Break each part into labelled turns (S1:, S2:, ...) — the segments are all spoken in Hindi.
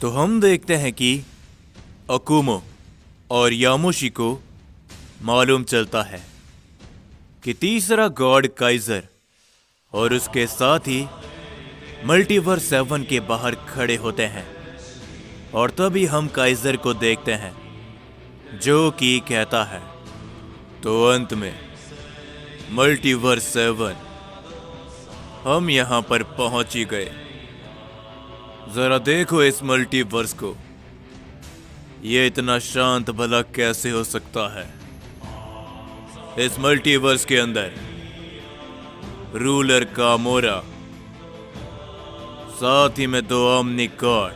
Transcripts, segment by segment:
S1: तो हम देखते हैं कि अकुमो और यामोशी को मालूम चलता है कि तीसरा गॉड काइजर और उसके साथ ही मल्टीवर्स 7 के बाहर खड़े होते हैं। और तभी हम काइजर को देखते हैं जो कि कहता है, तो अंत में मल्टीवर्स 7 हम यहां पर पहुंच ही गए। जरा देखो इस मल्टीवर्स को, ये इतना शांत भला कैसे हो सकता है। इस मल्टीवर्स के अंदर रूलर कामोरा, साथ ही में 2 ओमनी गॉड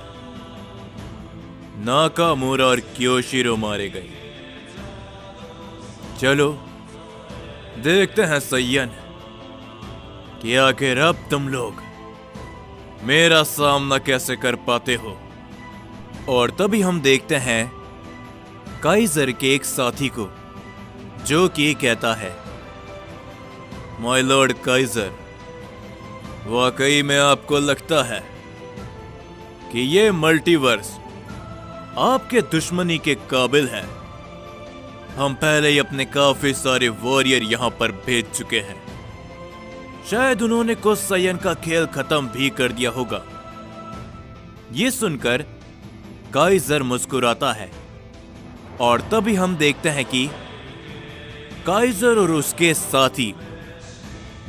S1: नाकामोरा और क्योशिरो मारे गए। चलो देखते हैं सैयन कि आखिर अब तुम लोग मेरा सामना कैसे कर पाते हो। और तभी हम देखते हैं काइजर के एक साथी को जो कि कहता है, माय लॉर्ड काइजर, वाकई में आपको लगता है कि ये मल्टीवर्स आपके दुश्मनी के काबिल है? हम पहले ही अपने काफी सारे वॉरियर यहां पर भेज चुके हैं। शायद उन्होंने कुछ सैयन का खेल खत्म भी कर दिया होगा। ये सुनकर काइजर मुस्कुराता है और तभी हम देखते हैं कि काइजर और उसके साथी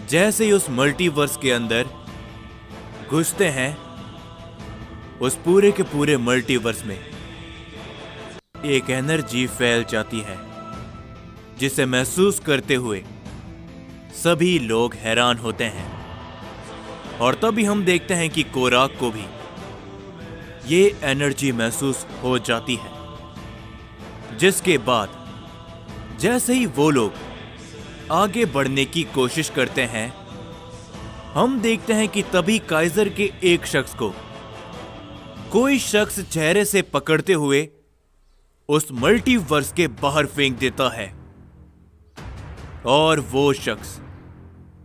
S1: जैसे ही उस मल्टीवर्स के अंदर घुसते हैं, उस पूरे के पूरे मल्टीवर्स में एक एनर्जी फैल जाती है जिसे महसूस करते हुए सभी लोग हैरान होते हैं। और तभी हम देखते हैं कि कोराक को भी ये एनर्जी महसूस हो जाती है, जिसके बाद जैसे ही वो लोग आगे बढ़ने की कोशिश करते हैं, हम देखते हैं कि तभी काइजर के एक शख्स को कोई शख्स चेहरे से पकड़ते हुए उस मल्टीवर्स के बाहर फेंक देता है। और वो शख्स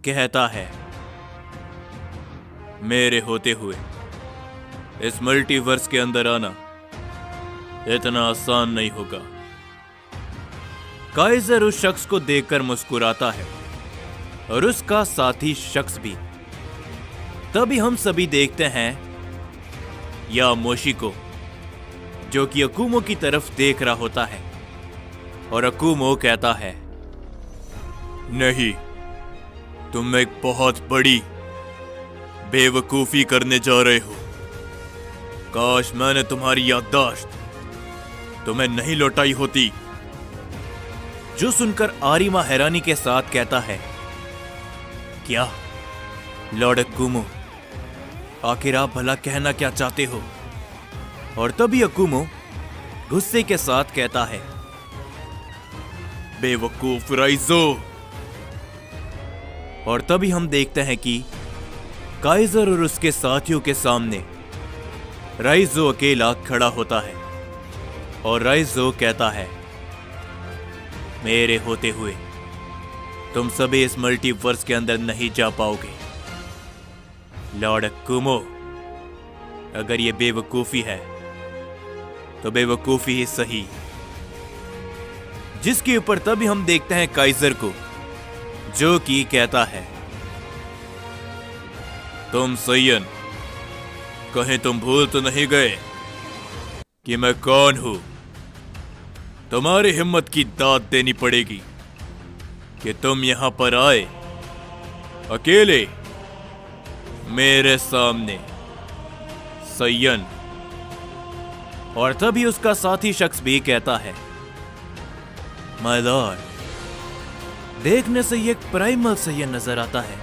S1: कहता है, मेरे होते हुए इस मल्टीवर्स के अंदर आना इतना आसान नहीं होगा। काइजर उस शख्स को देखकर मुस्कुराता है और उसका साथी शख्स भी। तभी हम सभी देखते हैं यामोशी को जो कि अकुमो की तरफ देख रहा होता है। और अकुमो कहता है, नहीं, तुम एक बहुत बड़ी बेवकूफी करने जा रहे हो। काश मैंने तुम्हारी याददाश्त तुम्हें नहीं लौटाई होती। जो सुनकर आरिमा हैरानी के साथ कहता है, क्या लॉर्ड अकुमो, आखिर आप भला कहना क्या चाहते हो? और तभी अकुमो गुस्से के साथ कहता है, बेवकूफ राइजो। और तभी हम देखते हैं कि काइजर और उसके साथियों के सामने राइजो अकेला खड़ा होता है। और राइजो कहता है, मेरे होते हुए तुम सभी इस मल्टीवर्स के अंदर नहीं जा पाओगे। लॉर्ड अकुमो, अगर ये बेवकूफी है तो बेवकूफी ही सही। जिसके ऊपर तभी हम देखते हैं काइजर को जो कि कहता है, तुम सैयन, कहीं तुम भूल तो नहीं गए कि मैं कौन हूं? तुम्हारी हिम्मत की दाद देनी पड़ेगी कि तुम यहां पर आए अकेले मेरे सामने, सैयन। और तभी उसका साथी शख्स भी कहता है, माय लॉर्ड, देखने से ये एक प्राइमल सैयन नजर आता है।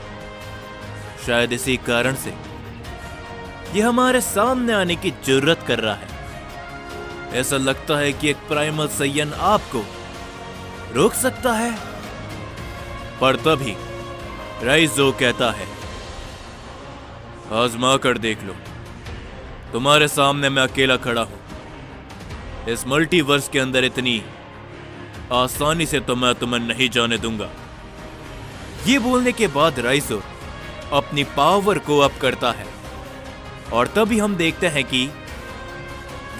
S1: शायद इसी कारण से ये हमारे सामने आने की जुर्रत कर रहा है। ऐसा लगता है कि एक प्राइमल सैयन आपको रोक सकता है। पर तभी राइजो कहता है, आजमा कर देख लो, तुम्हारे सामने मैं अकेला खड़ा हूं। इस मल्टीवर्स के अंदर इतनी आसानी से तो मैं तुम्हें नहीं जाने दूंगा। ये बोलने के बाद राइजो अपनी पावर को अप करता है। और तभी हम देखते हैं कि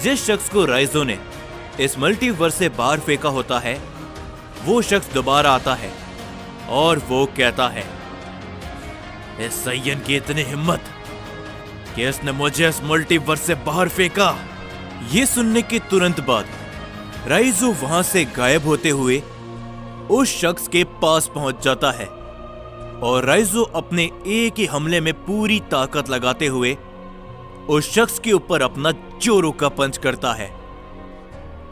S1: जिस शख्स को राइजो ने इस मल्टीवर्स से बाहर फेंका होता है, वो शख्स दोबारा आता है और वो कहता है, इस सैयन की इतनी हिम्मत कि इसने मुझे इस मल्टीवर्स से बाहर फेंका। ये सुनने के तुरंत बाद राइजो वहां से गायब होते हुए उस शख्स के पास पहुंच जाता है और राइजो अपने एक ही हमले में पूरी ताकत लगाते हुए उस शख्स के ऊपर अपना जोरों का पंच करता है,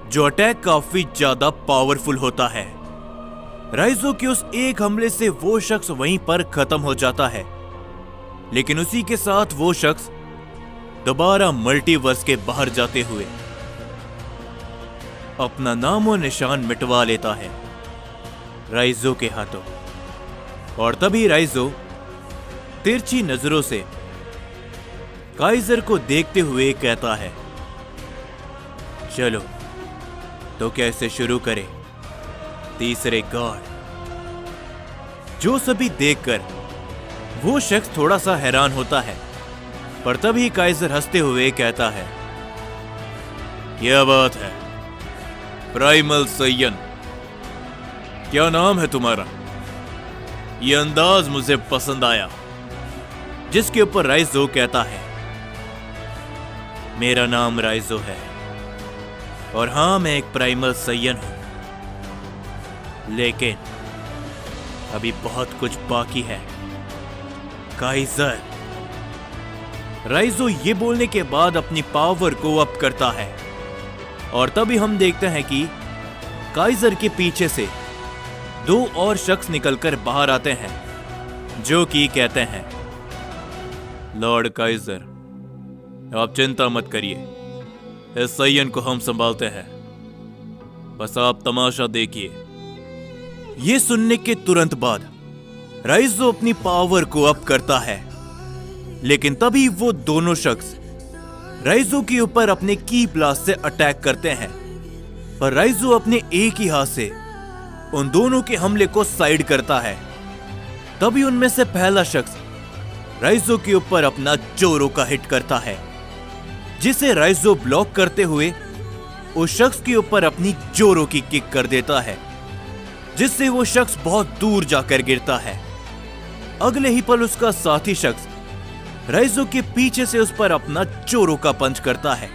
S1: जो अटैक काफी ज्यादा पावरफुल होता है। राइजो के उस एक हमले से वो शख्स वहीं पर खत्म हो जाता है, लेकिन उसी के साथ वो शख्स दोबारा मल्टीवर्स के बाहर जाते हुए अपना नामो निशान मिटवा लेता है राइजो के हाथों। और तभी राइजो तिरछी नजरों से काइजर को देखते हुए कहता है, चलो तो कैसे शुरू करें तीसरे गॉड। जो सभी देखकर वो शख्स थोड़ा सा हैरान होता है, पर तभी काइजर हंसते हुए कहता है, क्या बात है प्राइमल सैयन, क्या नाम है तुम्हारा? यह अंदाज मुझे पसंद आया। जिसके ऊपर राइजो कहता है, मेरा नाम राइजो है और हां मैं एक प्राइमल सैयन हूं, लेकिन अभी बहुत कुछ बाकी है काइजर। राइजो ये बोलने के बाद अपनी पावर को अप करता है और तभी हम देखते हैं कि काइजर के पीछे से दो और शख्स निकलकर बाहर आते हैं, जो कि कहते हैं, लॉर्ड काइजर आप चिंता मत करिए, इस सैयन को हम संभालते हैं, बस आप तमाशा देखिए। ये सुनने के तुरंत बाद राइजो अपनी पावर को अप करता है, लेकिन तभी वो दोनों शख्स राइजो के ऊपर अपने की ब्लास्ट से अटैक करते हैं, पर राइजो अपने एक ही हाथ से उन दोनों के हमले को साइड करता है। तभी उनमें से पहला शख्स राइजो के ऊपर अपना जोरों का हिट करता है, जिसे राइजो ब्लॉक करते हुए उस शख्स के ऊपर अपनी जोरों की किक कर देता है, जिससे वो शख्स बहुत दूर जाकर गिरता है। अगले ही पल उसका साथी शख्स राइजो के पीछे से उस पर अपना जोरों का पंच करता है,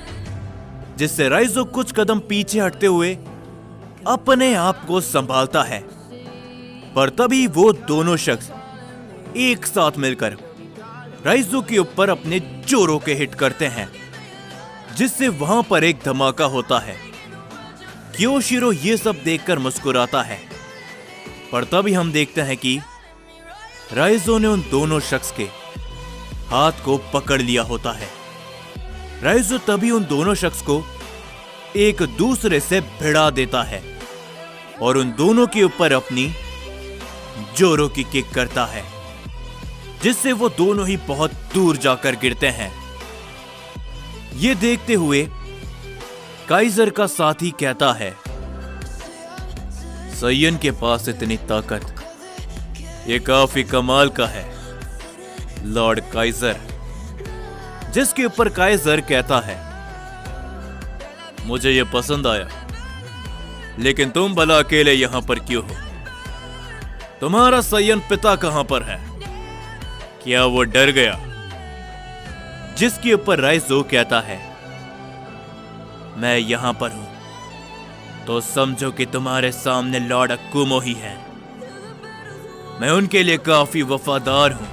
S1: जिससे राइजो कुछ कदम पीछे हटते हुए अपने आप को संभालता है। पर तभी वो दोनों शख्स एक साथ मिलकर राइजो के ऊपर अपने जोरों के हिट करते हैं, जिससे वहां पर एक धमाका होता है। क्योशिरो ये सब देखकर मुस्कुराता है, पर तभी हम देखते हैं कि राइजो ने उन दोनों शख्स के हाथ को पकड़ लिया होता है। राइजो तभी उन दोनों शख्स को एक दूसरे से भिड़ा देता है और उन दोनों के ऊपर अपनी जोरों की किक करता है, जिससे वो दोनों ही बहुत दूर जाकर गिरते हैं। ये देखते हुए काइजर का साथी कहता है, सैयन के पास इतनी ताकत, ये काफी कमाल का है लॉर्ड काइजर। जिसके ऊपर काइजर कहता है, मुझे यह पसंद आया, लेकिन तुम भला अकेले यहां पर क्यों हो? तुम्हारा सैयन पिता कहां पर है? क्या वो डर गया? जिसके ऊपर राइजो कहता है, मैं यहां पर हूं तो समझो कि तुम्हारे सामने लॉर्ड अकुमो ही है। मैं उनके लिए काफी वफादार हूं,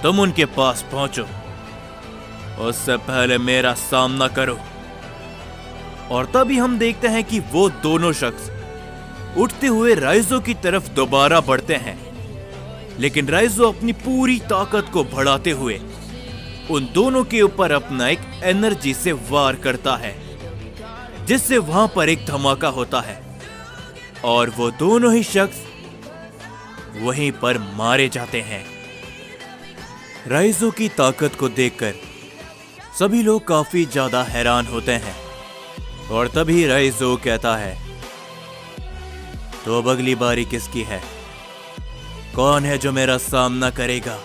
S1: तुम उनके पास पहुंचो, उससे पहले मेरा सामना करो। और तभी हम देखते हैं कि वो दोनों शख्स उठते हुए राइजो की तरफ दोबारा बढ़ते हैं, लेकिन राइजो अपनी पूरी ताकत को बढ़ाते हुए उन दोनों के ऊपर अपना एक एनर्जी से वार करता है, जिससे वहां पर एक धमाका होता है और वो दोनों ही शख्स वहीं पर मारे जाते हैं। राइजो की ताकत को देखकर सभी लोग काफी ज्यादा हैरान होते हैं और तभी राइजो कहता है, तो अब अगली बारी किसकी है? कौन है जो मेरा सामना करेगा?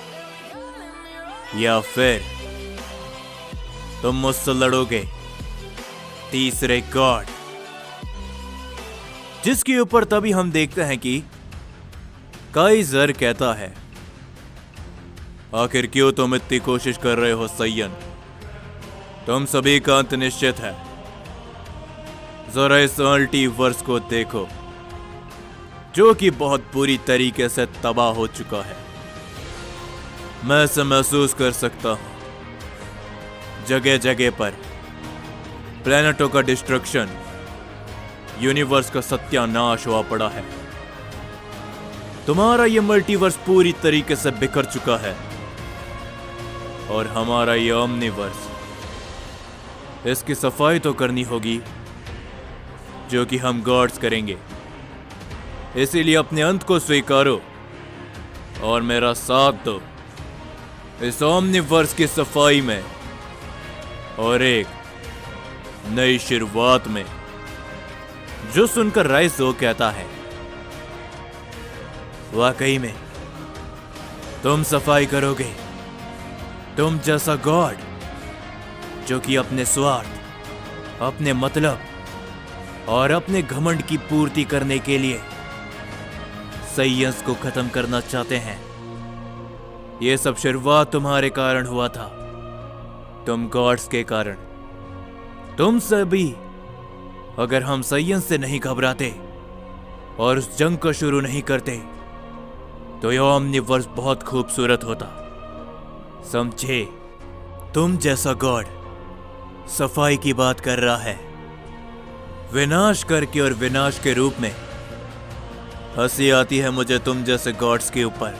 S1: या फिर तुम मुझसे लड़ोगे तीसरे गॉड, जिसके ऊपर तभी हम देखते हैं कि काइजर कहता है, आखिर क्यों तुम इतनी कोशिश कर रहे हो सैयन? तुम सभी का अंत निश्चित है। जरा इस मल्टीवर्स को देखो, जो कि बहुत बुरी तरीके से तबाह हो चुका है। मैं इसे महसूस कर सकता हूं। जगह जगह पर प्लैनेटों का डिस्ट्रक्शन, यूनिवर्स का सत्यानाश हुआ पड़ा है। तुम्हारा यह मल्टीवर्स पूरी तरीके से बिखर चुका है और हमारा यह ओमनीवर्स, इसकी सफाई तो करनी होगी, जो कि हम गॉड्स करेंगे। इसीलिए अपने अंत को स्वीकारो और मेरा साथ दो इस ओमनीवर्स की सफाई में और एक नई शुरुआत में। जो सुनकर राइजो कहता है, वाकई में तुम सफाई करोगे? तुम जैसा गॉड जो कि अपने स्वार्थ, अपने मतलब और अपने घमंड की पूर्ति करने के लिए साइंस को खत्म करना चाहते हैं। यह सब शुरुआत तुम्हारे कारण हुआ था, तुम गॉड्स के कारण। तुम सभी, अगर हम साइंस से नहीं घबराते और उस जंग को शुरू नहीं करते तो यह ओमनीवर्स बहुत खूबसूरत होता, समझे? तुम जैसा गॉड सफाई की बात कर रहा है, विनाश करके और विनाश के रूप में। हंसी आती है मुझे तुम जैसे गॉड्स के ऊपर,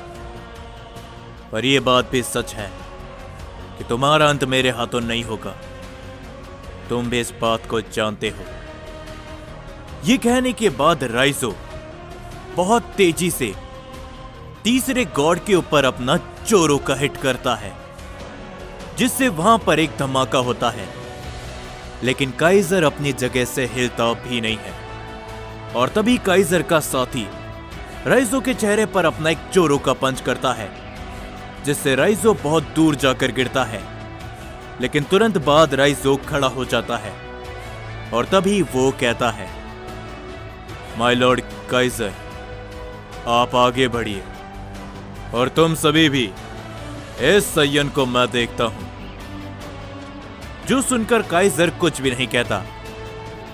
S1: पर यह बात भी सच है कि तुम्हारा अंत मेरे हाथों नहीं होगा। तुम भी इस बात को जानते हो। यह कहने के बाद राइजो बहुत तेजी से तीसरे गॉड के ऊपर अपना चोरों का हिट करता है, जिससे वहां पर एक धमाका होता है। लेकिन काइजर अपनी जगह से हिलता भी नहीं है और तभी काइजर का साथी राइजो के चेहरे पर अपना एक चोरों का पंच करता है, जिससे राइजो बहुत दूर जाकर गिरता है। लेकिन तुरंत बाद राइजो खड़ा हो जाता है और तभी वो कहता है, माय लॉर्ड काइजर, आप आगे बढ़िए और तुम सभी भी, इस सैयन को मैं देखता हूं। जो सुनकर काइजर कुछ भी नहीं कहता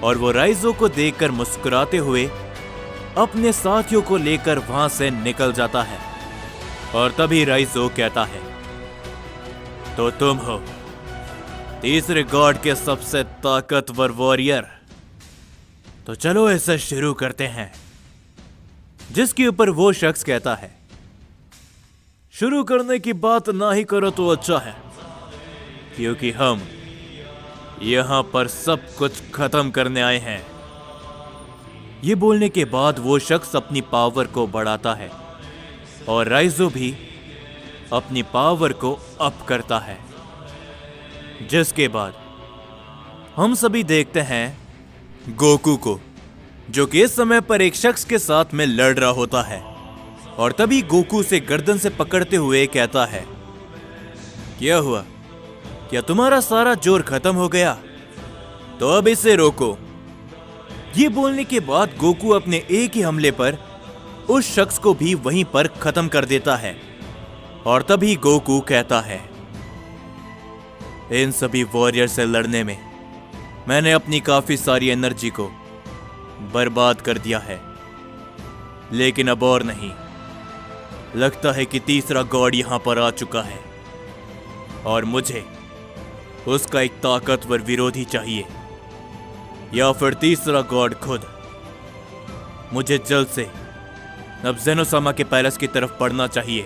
S1: और वो राइजो को देखकर मुस्कुराते हुए अपने साथियों को लेकर वहां से निकल जाता है। और तभी राइजो कहता है, तो तुम हो तीसरे गॉड के सबसे ताकतवर वॉरियर, तो चलो इसे शुरू करते हैं। जिसके ऊपर वो शख्स कहता है, शुरू करने की बात ना ही करो तो अच्छा है, क्योंकि हम यहां पर सब कुछ खत्म करने आए हैं। ये बोलने के बाद वो शख्स अपनी पावर को बढ़ाता है और राइजो भी अपनी पावर को अप करता है। जिसके बाद हम सभी देखते हैं गोकू को, जो कि इस समय पर एक शख्स के साथ में लड़ रहा होता है। और तभी गोकू से गर्दन से पकड़ते हुए कहता है, क्या हुआ? क्या तुम्हारा सारा जोर खत्म हो गया? तो अब इसे रोको। ये बोलने के बाद गोकू अपने एक ही हमले पर उस शख्स को भी वहीं पर खत्म कर देता है। और तभी गोकू कहता है, इन सभी वॉरियर से लड़ने में मैंने अपनी काफी सारी एनर्जी को बर्बाद कर दिया है, लेकिन अब और नहीं। लगता है कि तीसरा गॉड यहां पर आ चुका है और मुझे उसका एक ताकतवर विरोधी चाहिए, या फिर तीसरा गॉड खुद। मुझे जल्द से अब जेनोसामा के पैलेस की तरफ बढ़ना चाहिए,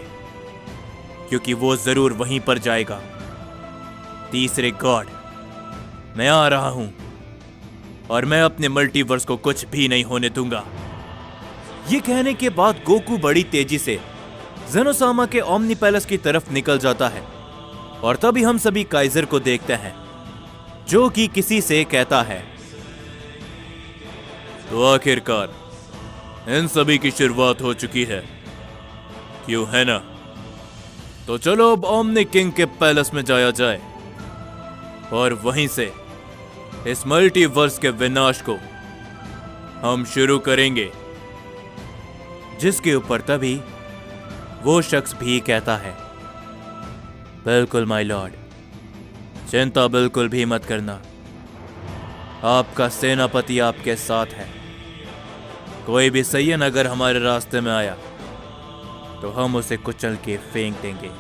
S1: क्योंकि वो जरूर वहीं पर जाएगा। तीसरे गॉड, मैं आ रहा हूं और मैं अपने मल्टीवर्स को कुछ भी नहीं होने दूंगा। ये कहने के बाद गोकू बड़ी तेजी से जेनोसामा के ओमनी पैलेस की तरफ निकल जाता है। और तभी हम सभी काइजर को देखते हैं, जो कि किसी से कहता है, तो आखिरकार इन सभी की शुरुआत हो चुकी है, क्यों है ना? तो चलो अब ओमनी किंग के पैलेस में जाया जाए और वहीं से इस मल्टीवर्स के विनाश को हम शुरू करेंगे, जिसके ऊपर तभी वो शख्स भी कहता है, बिल्कुल माय लॉर्ड, चिंता बिल्कुल भी मत करना, आपका सेनापति आपके साथ है। कोई भी सैयन अगर हमारे रास्ते में आया तो हम उसे कुचल के फेंक देंगे।